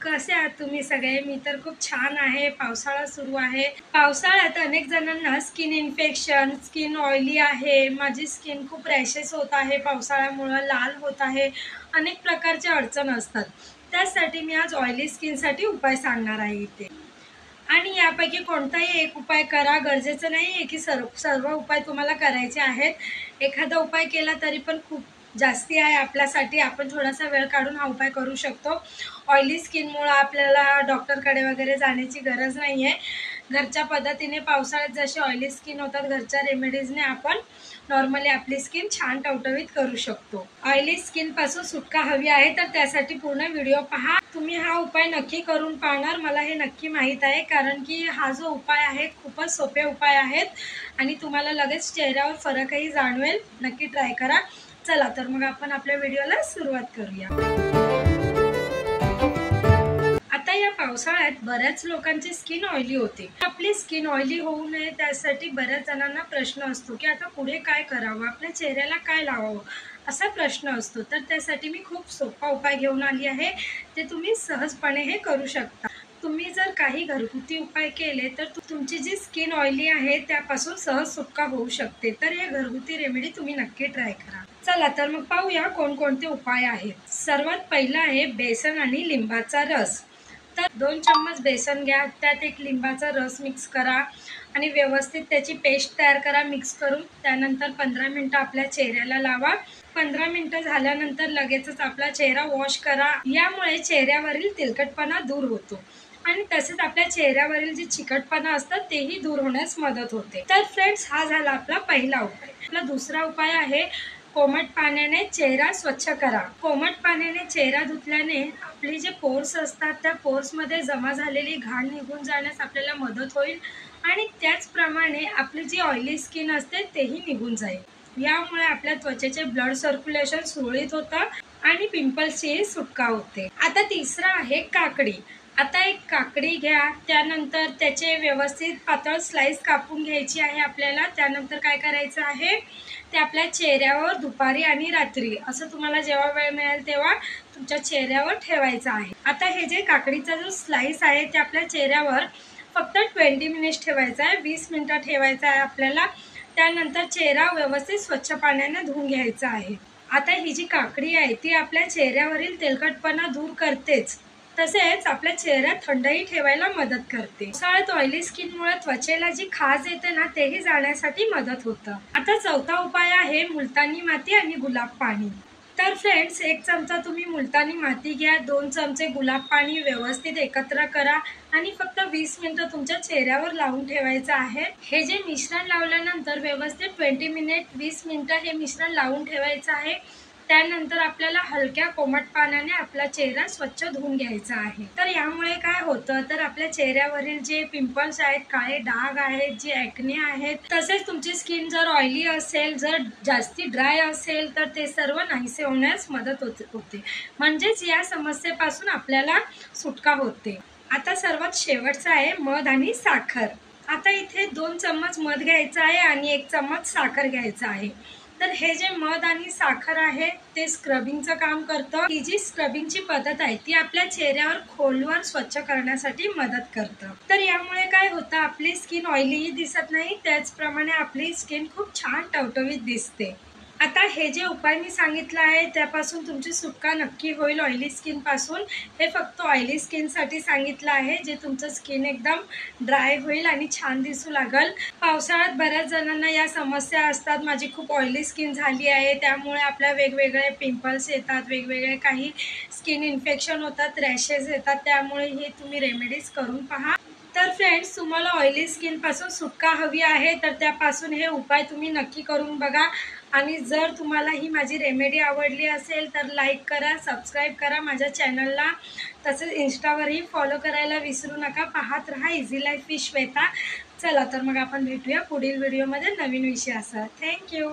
कसे आहात तुम्ही सगळे? मी तर खूप छान आहे। पावसाळा सुरू आहे। पावसाळ्यात अनेक जणांना स्किन इन्फेक्शन, स्किन ऑइली आहे, माझी स्किन खूप रॅशेस होत आहे, पावसाळ्यामुळे लाल होत आहे, अनेक प्रकारचे अडचण असतात। त्यासाठी मी आज ऑइली स्किनसाठी उपाय सांगणार आहे इथे। आणि यापैकी कोणताही एक उपाय करा, गरजेचं नाहीये की सर्व उपाय तुम्हाला करायचे आहेत। एखादा उपाय केला तरी पण खूप जास्ती आहे आपल्यासाठी। आपण थोडासा वेळ काढून हा उपाय करू शकतो। ऑइली स्किनमुळे आपल्याला डॉक्टरकडे वगैरे जाण्याची गरज नाहीये। घरच्या पद्धतीने पावसाळ्यात जशी ऑइली स्किन होतात, घरच्या रेमेडीजने आपण नॉर्मली आपली स्किन छान टवटवीत करू शकतो। ऑइली स्किन पासून सुटका हवी आहे तर त्यासाठी पूर्ण व्हिडिओ पहा। तुम्ही हा उपाय नक्की करून पाहणार, मला हे नक्की माहित आहे, कारण की हा जो उपाय आहे खूपच सोपे उपाय आहेत आणि तुम्हाला लगेच चेहऱ्यावर फरकही जाणवेल। नक्की ट्राय करा। चला तर मग आपण आपल्या व्हिडिओला सुरुवात करूया। आता या पावसाळ्यात बऱ्याच लोकांची स्किन ऑइली होते। आपली स्किन ऑइली होऊ नये त्यासाठी बऱ्याच जणांना प्रश्न असतो की आता पुढे काय करावं, आपल्या चेहऱ्याला काय लावावं, असा प्रश्न असतो। तर त्यासाठी मी खूप सोपा उपाय घेऊन आली आहे, ते तुम्ही सहजपणे हे करू शकता। तुम्ही जर काही घरगुती उपाय केले तर तुमची जी स्किन ऑइली आहे त्यापासून सहज सुटका होऊ शकते। तर हे घरगुती रेमेडी तुम्ही नक्की ट्राय करा। चला तर मग पाहूया कोणकोणते उपाय आहेत। सर्वात पहिला आहे बेसन आणि लिंबाचा रस। तर 2 चम्मच बेसन घ्या, त्यात 1 लिंबाचा रस मिक्स करा आणि व्यवस्थित त्याची पेस्ट तयार करा मिक्स करून। त्यानंतर 15 मिनिटं आपल्या चेहऱ्याला लावा। 15 मिनिटं झाल्यानंतर लगेचच आपला चेहरा वॉश करा। यामुळे चेहऱ्यावरील तेलकटपणा दूर होतो आणि तसेच आपल्या चेहऱ्यावरील जे चिकटपणा असतात तेही दूर होण्यास मदत होते। तर फ्रेंड्स, हा झाला आपला पहिला उपाय। आपला दुसरा उपाय आहे कोमट पाण्याने चेहरा स्वच्छ करा। कोमट पाण्याने चेहरा धुतल्याने आपले जे पोर्स असतात त्या पोर्समध्ये जमा झालेली घाण निघून जाण्यास आपल्याला मदत होईल आणि त्याचप्रमाणे आपली जी ऑइली स्किन असते तेही निघून जाईल। यामुळे आपल्या त्वचेचे ब्लड सर्क्युलेशन सुरळीत होतं आणि पिंपल्सची सुटका होते। आता तिसरा आहे काकडी। आता 1 काकडी घ्या, त्यानंतर त्याचे व्यवस्थित पातळ स्लाइस कापून घ्यायची आहे आपल्याला। त्यानंतर काय करायचं आहे, ते आपल्या चेहऱ्यावर दुपारी आणि रात्री असं तुम्हाला जेव्हा वेळ मिळेल तेव्हा तुमच्या चेहऱ्यावर ठेवायचं आहे। आता हे जे काकडीचा जो स्लाइस आहे ते आपल्या चेहऱ्यावर फक्त 20 मिनिट्स ठेवायचा आहे, 20 मिनिटं ठेवायचा आहे आपल्याला। त्यानंतर चेहरा व्यवस्थित स्वच्छ पाण्याने धुवून घ्यायचा आहे। आता ही जी काकडी आहे ती आपल्या चेहऱ्यावरील तेलकटपणा दूर करतेच, तसेच आपल्या चेहऱ्यात थंडही ठेवायला मदत करते। पावसाळ्यात ऑइली स्किनमुळे त्वचेला जी खाज येते ना, तेही जाण्यासाठी मदत होतं। आता चौथा उपाय आहे मुलतानी माती आणि गुलाब पाणी। तर फ्रेंड्स, 1 चमचा तुम्ही मुलतानी माती घ्या, 2 चमचे गुलाब पाणी व्यवस्थित एकत्र करा आणि फक्त 20 मिनिटं तुमच्या चेहऱ्यावर लावून ठेवायचं आहे। हे जे मिश्रण लावल्यानंतर व्यवस्थित 20 मिनिटं हे मिश्रण लावून ठेवायचं आहे। त्यानंतर आपल्याला हलक्या कोमट पाण्याने आपला चेहरा स्वच्छ धुवून घ्यायचा आहे। तर यामुळे काय होतं, तर आपल्या चेहऱ्यावरील जे पिंपल्स आहेत, काळे डाग आहेत, जे ॲक्ने आहेत, तसेच तुमची स्किन जर ऑइली असेल, जर जास्ती ड्राय असेल तर ते सर्व नाहीसे होण्यास मदत होते। म्हणजेच या समस्येपासून आपल्याला सुटका होते। आता सर्वात शेवटचं आहे मध आणि साखर। आता इथे 2 चम्मच मध घ्यायचा आहे आणि 1 चम्मच साखर घ्यायचा आहे। तर हे जे मध आणि साखर आहे ते स्क्रबिंगचं काम करतं। ही जी स्क्रबिंगची पद्धत आहे ती आपल्या चेहऱ्यावर खोलवर स्वच्छ करण्यासाठी मदत करतं। तर यामुळे काय होतं, आपली स्किन ऑइलीही दिसत नाही, त्याचप्रमाणे आपली स्किन खूप छान टवटवीत दिसते। आता हे जे उपाय मी सांगितलं आहे त्यापासून तुमची सुटका नक्की होईल ऑइली स्किन पासून। हे फक्त ऑइली स्किनसाठी सांगितलं आहे, जे तुमचं स्किन एकदम ड्राय होईल आणि छान दिसू लागल। पावसाळ्यात बऱ्याच जणांना या समस्या असतात, माझी खूप ऑइली स्किन झाली आहे, त्यामुळे आपल्या वेगवेगळे पिंपल्स येतात, वेगवेगळे काही स्किन इन्फेक्शन होतात, रॅशेस येतात। त्यामुळे हे तुम्ही रेमेडीज करून पहा। तर फ्रेंड्स, तुम्हाला ऑइली स्किन पासून सुटका हवी आहे तर त्यापासून हे उपाय तुम्ही नक्की करून बघा। आणि जर तुम्हाला ही माझी रेमेडी आवडली असेल तर लाईक करा, सबस्क्राईब करा माझ्या चॅनलला, तसेच इंस्टावरही फॉलो करायला विसरू नका। पाहत रहा इझी लाईफ विथ श्वेता। चला तर मग आपण भेटूया पुढील व्हिडिओमध्ये नवीन विषयासह। थँक्यू।